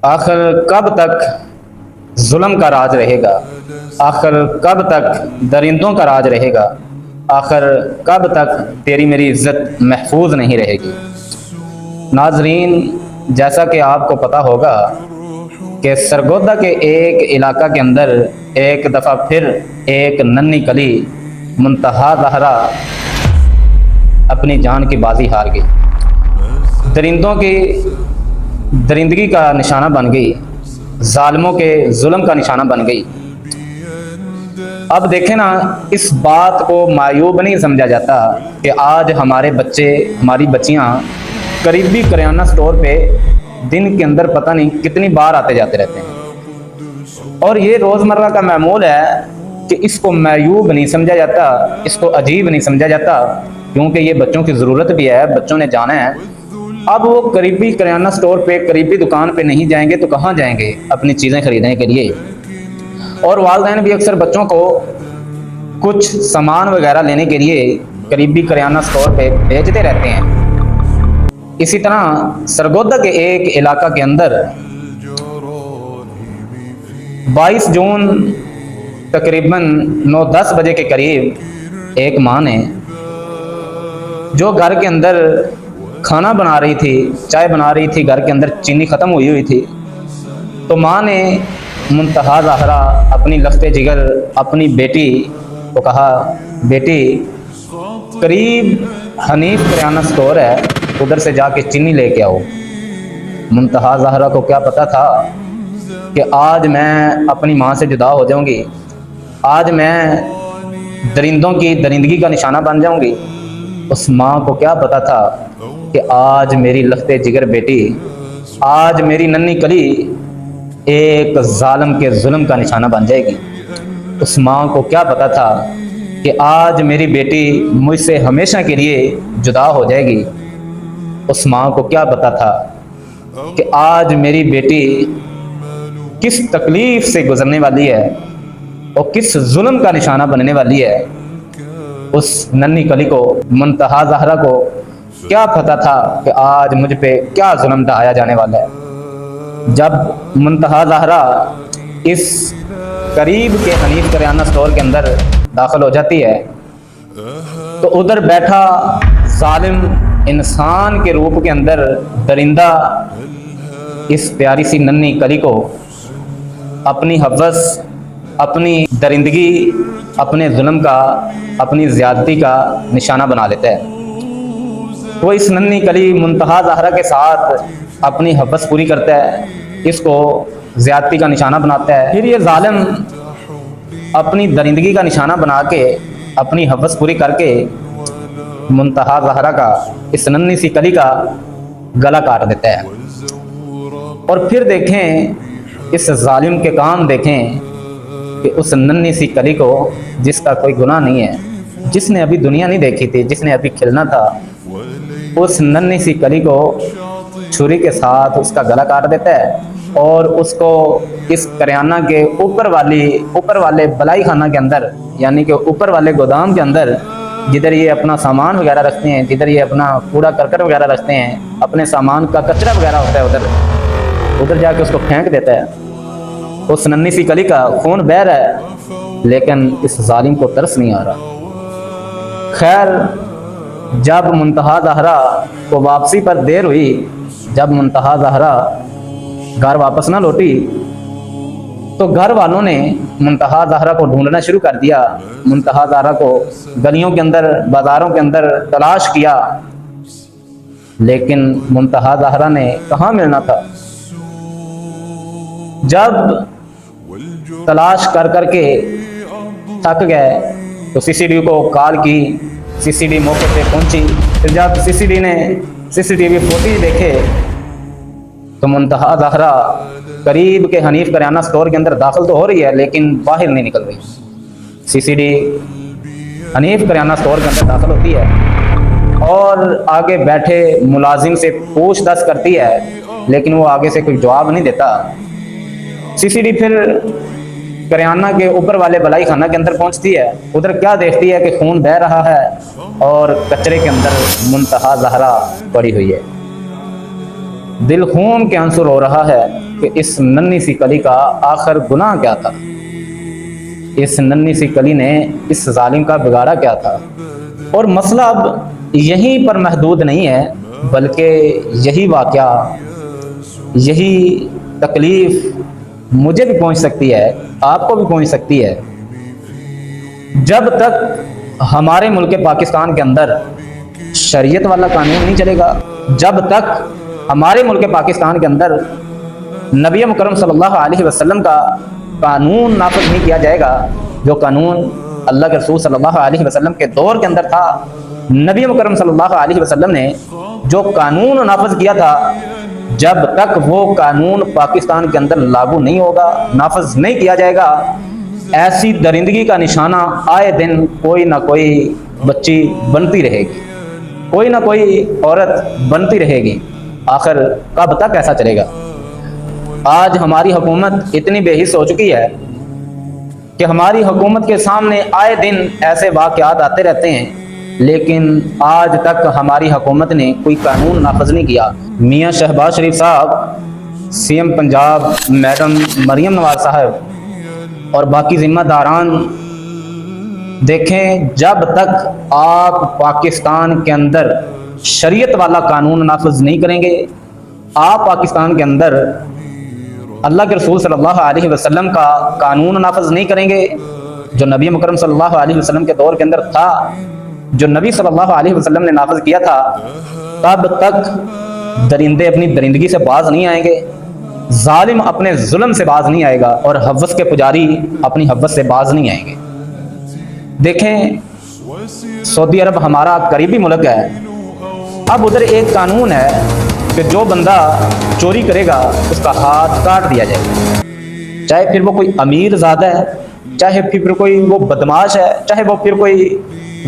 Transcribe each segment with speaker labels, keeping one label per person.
Speaker 1: آخر کب تک ظلم کا راج رہے گا؟ آخر کب تک درندوں کا راج رہے گا؟ آخر کب تک تیری میری عزت محفوظ نہیں رہے گی؟ ناظرین، جیسا کہ آپ کو پتہ ہوگا کہ سرگودا کے ایک علاقہ کے اندر ایک دفعہ پھر ایک ننھی کلی منتہا زہرا اپنی جان کی بازی ہار گئی، درندوں کی درندگی کا نشانہ بن گئی، ظالموں کے ظلم کا نشانہ بن گئی۔ اب دیکھیں نا، اس بات کو معیوب نہیں سمجھا جاتا کہ آج ہمارے بچے، ہماری بچیاں قریبی کریانہ سٹور پہ دن کے اندر پتہ نہیں کتنی بار آتے جاتے رہتے ہیں، اور یہ روزمرہ کا معمول ہے کہ اس کو معیوب نہیں سمجھا جاتا، اس کو عجیب نہیں سمجھا جاتا، کیونکہ یہ بچوں کی ضرورت بھی ہے، بچوں نے جانا ہے۔ اب وہ قریبی کریانہ سٹور پہ، قریبی دکان پہ نہیں جائیں گے تو کہاں جائیں گے اپنی چیزیں خریدنے کے لیے؟ اور والدین بھی اکثر بچوں کو کچھ سامان وغیرہ لینے کے لیے قریبی کریانہ سٹور پہ بھیجتے رہتے ہیں۔ اسی طرح سرگودا کے ایک علاقہ کے اندر 22 جون تقریباً 9-10 بجے کے قریب ایک ماں نے، جو گھر کے اندر کھانا بنا رہی تھی، چائے بنا رہی تھی، گھر کے اندر چینی ختم ہوئی تھی، تو ماں نے منتہا زہرا اپنی لخت جگر اپنی بیٹی کو کہا، بیٹی قریب حنیف کریانہ سٹور ہے، ادھر سے جا کے چینی لے کے آؤ۔ منتہا زہرا کو کیا پتا تھا کہ آج میں اپنی ماں سے جدا ہو جاؤں گی، آج میں درندوں کی درندگی کا نشانہ بن جاؤں گی۔ اس ماں کو کیا پتا تھا کہ آج میری لخت جگر بیٹی، آج میری ننھی کلی ایک ظالم کے ظلم کا نشانہ بن جائے گی۔ اس ماں کو کیا پتا تھا کہ آج میری بیٹی مجھ سے ہمیشہ کے لیے جدا ہو جائے گی۔ اس ماں کو کیا پتا تھا کہ آج میری بیٹی کس تکلیف سے گزرنے والی ہے اور کس ظلم کا نشانہ بننے والی ہے۔ اس ننھی کلی کو، منتہا زہرا کو کیا پتا تھا کہ آج مجھ پہ کیا ظلم ڈھایا جانے والا ہے۔ جب منتہا زہرا اس قریب کے حنیف کریانہ سٹور کے اندر داخل ہو جاتی ہے تو ادھر بیٹھا ظالم انسان کے روپ کے اندر درندہ اس پیاری سی ننھی کلی کو اپنی ہوس، اپنی درندگی، اپنے ظلم کا، اپنی زیادتی کا نشانہ بنا لیتا ہے۔ وہ اس ننھی کلی منتہا زہرا کے ساتھ اپنی ہوس پوری کرتا ہے، اس کو زیادتی کا نشانہ بناتا ہے۔ پھر یہ ظالم اپنی درندگی کا نشانہ بنا کے، اپنی ہوس پوری کر کے منتہا زہرا کا، اس ننھی سی کلی کا گلا کاٹ دیتا ہے۔ اور پھر دیکھیں اس ظالم کے کام، دیکھیں کہ اس ننھی سی کلی کو، جس کا کوئی گناہ نہیں ہے، جس نے ابھی دنیا نہیں دیکھی تھی، جس نے ابھی کھلنا تھا، اس ننھی سی کلی کو چھری کے ساتھ اس کا گلا کاٹ دیتا ہے اور اس کو اس کریانہ کے اوپر والے بلائی خانہ کے اندر، یعنی کہ اوپر والے گودام کے اندر، جدھر یہ اپنا سامان وغیرہ رکھتے ہیں، جدھر یہ اپنا کوڑا کرکٹ وغیرہ رکھتے ہیں، اپنے سامان کا کچرا وغیرہ ہوتا ہے، ادھر جا کے اس کو پھینک دیتا ہے۔ اس ننھی سی کلی کا خون بہہ رہا ہے، لیکن اس ظالم کو ترس نہیں آ رہا۔ خیر، جب منتہا زہرا کو واپسی پر دیر ہوئی، جب منتہا زہرا گھر واپس نہ لوٹی، تو گھر والوں نے منتہا زہرا کو ڈھونڈنا شروع کر دیا۔ منتہا زہرا کو گلیوں کے اندر، بازاروں کے اندر تلاش کیا، لیکن منتہا زہرا نے کہاں ملنا تھا۔ جب تلاش کر کر کے تھک گئے تو سی سی ڈی کو کال کی، سی سی ڈی موقع پہ پہنچی۔ پھر جب سی سی ڈی نے CCTV فوٹیج دیکھے تو منتہا زہرا قریب کے حنیف کریانہ سٹور کے اندر داخل تو ہو رہی ہے لیکن باہر نہیں نکل رہی۔ CCTV حنیف کریانہ سٹور کے اندر داخل ہوتی ہے اور آگے بیٹھے ملازم سے پوچھ گچھ کرتی ہے، لیکن وہ آگے سے کوئی جواب نہیں دیتا۔ CCTV پھر کریانہ کے اوپر والے بلائی خانہ کے اندر پہنچتی ہے، ادھر کیا دیکھتی ہے کہ خون بہہ رہا ہے اور کچرے کے اندر منتہا زہرا پڑی ہوئی ہے۔ دل خون کے آنسو رو رہا ہے کہ اس ننھی سی کلی کا آخر گناہ کیا تھا، اس ننھی سی کلی نے اس ظالم کا بگاڑا کیا تھا۔ اور مسئلہ اب یہیں پر محدود نہیں ہے، بلکہ یہی واقعہ، یہی تکلیف مجھے بھی پہنچ سکتی ہے، آپ کو بھی پہنچ سکتی ہے۔ جب تک ہمارے ملک پاکستان کے اندر شریعت والا قانون نہیں چلے گا، جب تک ہمارے ملک پاکستان کے اندر نبی مکرم صلی اللہ علیہ وسلم کا قانون نافذ نہیں کیا جائے گا، جو قانون اللہ کے رسول صلی اللہ علیہ وسلم کے دور کے اندر تھا، نبی مکرم صلی اللہ علیہ وسلم نے جو قانون نافذ کیا تھا، جب تک وہ قانون پاکستان کے اندر لاگو نہیں ہوگا، نافذ نہیں کیا جائے گا، ایسی درندگی کا نشانہ آئے دن کوئی نہ کوئی بچی بنتی رہے گی، کوئی نہ کوئی عورت بنتی رہے گی۔ آخر کب تک ایسا چلے گا؟ آج ہماری حکومت اتنی بے حس ہو چکی ہے کہ ہماری حکومت کے سامنے آئے دن ایسے واقعات آتے رہتے ہیں، لیکن آج تک ہماری حکومت نے کوئی قانون نافذ نہیں کیا۔ میاں شہباز شریف صاحب، C M Punjab madam Maryam Nawaz صاحب اور باقی ذمہ داران، دیکھیں جب تک آپ پاکستان کے اندر شریعت والا قانون نافذ نہیں کریں گے، آپ پاکستان کے اندر اللہ کے رسول صلی اللہ علیہ وسلم کا قانون نافذ نہیں کریں گے، جو نبی مکرم صلی اللہ علیہ وسلم کے دور کے اندر تھا، جو نبی صلی اللہ علیہ وسلم نے نافذ کیا تھا، تب تک درندے اپنی درندگی سے باز نہیں آئیں گے، ظالم اپنے ظلم سے باز نہیں آئے گا، اور ہوس کے پجاری اپنی ہوس سے باز نہیں آئیں گے۔ دیکھیں سعودی عرب ہمارا قریبی ملک ہے، اب ادھر ایک قانون ہے کہ جو بندہ چوری کرے گا اس کا ہاتھ کاٹ دیا جائے گا، چاہے پھر وہ کوئی امیر زادہ ہے، چاہے پھر کوئی وہ بدماش ہے، چاہے وہ پھر کوئی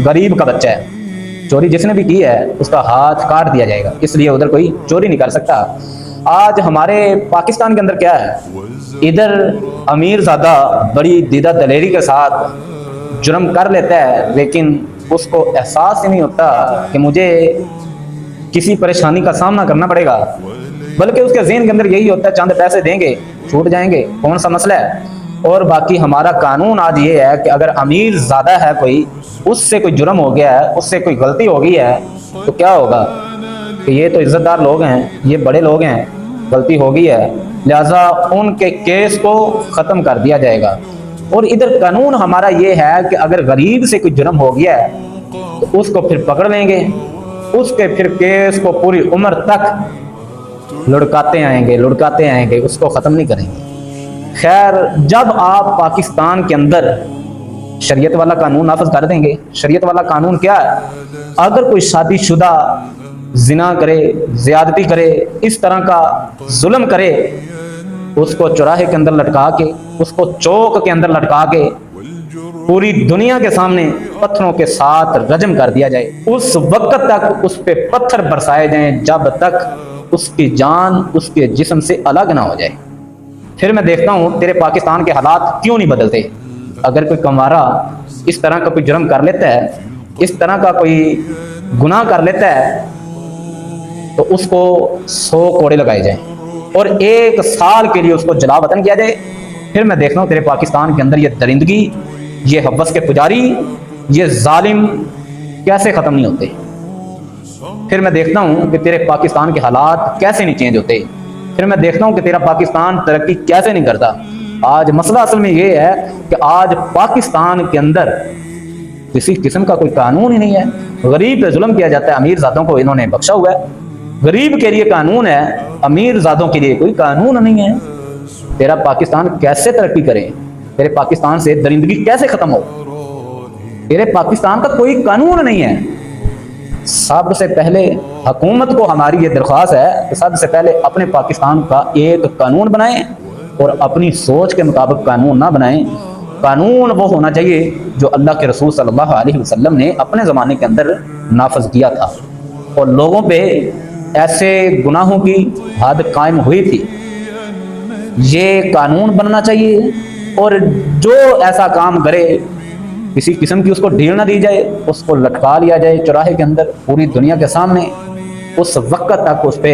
Speaker 1: غریب کا بچہ ہے، چوری جس نے بھی کی ہے اس کا ہاتھ کاٹ دیا جائے گا، اس لیے ادھر کوئی چوری نہیں کر سکتا۔ آج ہمارے پاکستان کے اندر کیا ہے، ادھر امیر زادہ بڑی دیدہ دلیری کے ساتھ جرم کر لیتا ہے، لیکن اس کو احساس ہی نہیں ہوتا کہ مجھے کسی پریشانی کا سامنا کرنا پڑے گا، بلکہ اس کے ذہن کے اندر یہی ہوتا ہے چاند پیسے دیں گے چھوٹ جائیں گے، کون سا مسئلہ ہے۔ اور باقی ہمارا قانون آج یہ ہے کہ اگر امیر زیادہ ہے، کوئی اس سے کوئی جرم ہو گیا ہے، اس سے کوئی غلطی ہو گئی ہے، تو کیا ہوگا کہ یہ تو عزت دار لوگ ہیں، یہ بڑے لوگ ہیں، غلطی ہو گئی ہے، لہذا ان کے کیس کو ختم کر دیا جائے گا۔ اور ادھر قانون ہمارا یہ ہے کہ اگر غریب سے کوئی جرم ہو گیا ہے تو اس کو پھر پکڑ لیں گے، اس کے پھر کیس کو پوری عمر تک لڑکاتے آئیں گے، اس کو ختم نہیں کریں گے۔ خیر، جب آپ پاکستان کے اندر شریعت والا قانون نافذ کر دیں گے، شریعت والا قانون کیا ہے، اگر کوئی شادی شدہ زنا کرے، زیادتی کرے، اس طرح کا ظلم کرے، اس کو چوراہے کے اندر لٹکا کے، اس کو چوک کے اندر لٹکا کے پوری دنیا کے سامنے پتھروں کے ساتھ رجم کر دیا جائے، اس وقت تک اس پہ پتھر برسائے جائیں جب تک اس کی جان اس کے جسم سے الگ نہ ہو جائے۔ پھر میں دیکھتا ہوں تیرے پاکستان کے حالات کیوں نہیں بدلتے۔ اگر کوئی کمارا اس طرح کا کوئی جرم کر لیتا ہے، اس طرح کا کوئی گناہ کر لیتا ہے، تو اس کو 100 کوڑے لگائے جائیں اور 1 سال کے لیے اس کو جلا وطن کیا جائے۔ پھر میں دیکھتا ہوں تیرے پاکستان کے اندر یہ درندگی، یہ ہوس کے پجاری، یہ ظالم کیسے ختم نہیں ہوتے۔ پھر میں دیکھتا ہوں کہ تیرے پاکستان کے حالات کیسے نہیں چینج ہوتے۔ پھر میں دیکھتا ہوں کہ تیرا پاکستان ترقی کیسے نہیں کرتا۔ آج مسئلہ اصل میں یہ ہے کہ آج پاکستان کے اندر کسی قسم کا کوئی قانون ہی نہیں ہے، غریب پہ ظلم کیا جاتا ہے، امیر ذاتوں کو انہوں نے بخشا ہوا ہے، غریب کے لیے قانون ہے، امیر ذاتوں کے لیے کوئی قانون نہیں ہے۔ تیرا پاکستان کیسے ترقی کرے، تیرے پاکستان سے درندگی کیسے ختم ہو، تیرے پاکستان کا کوئی قانون نہیں ہے۔ سب سے پہلے حکومت کو ہماری یہ درخواست ہے کہ سب سے پہلے اپنے پاکستان کا ایک قانون بنائیں، اور اپنی سوچ کے مطابق قانون نہ بنائیں۔ قانون وہ ہونا چاہیے جو اللہ کے رسول صلی اللہ علیہ وسلم نے اپنے زمانے کے اندر نافذ کیا تھا، اور لوگوں پہ ایسے گناہوں کی حد قائم ہوئی تھی۔ یہ قانون بننا چاہیے، اور جو ایسا کام کرے کسی قسم کی اس کو ڈھیل نہ دی جائے، اس کو لٹکا لیا جائے چوراہے کے اندر پوری دنیا کے سامنے، اس وقت تک اس پہ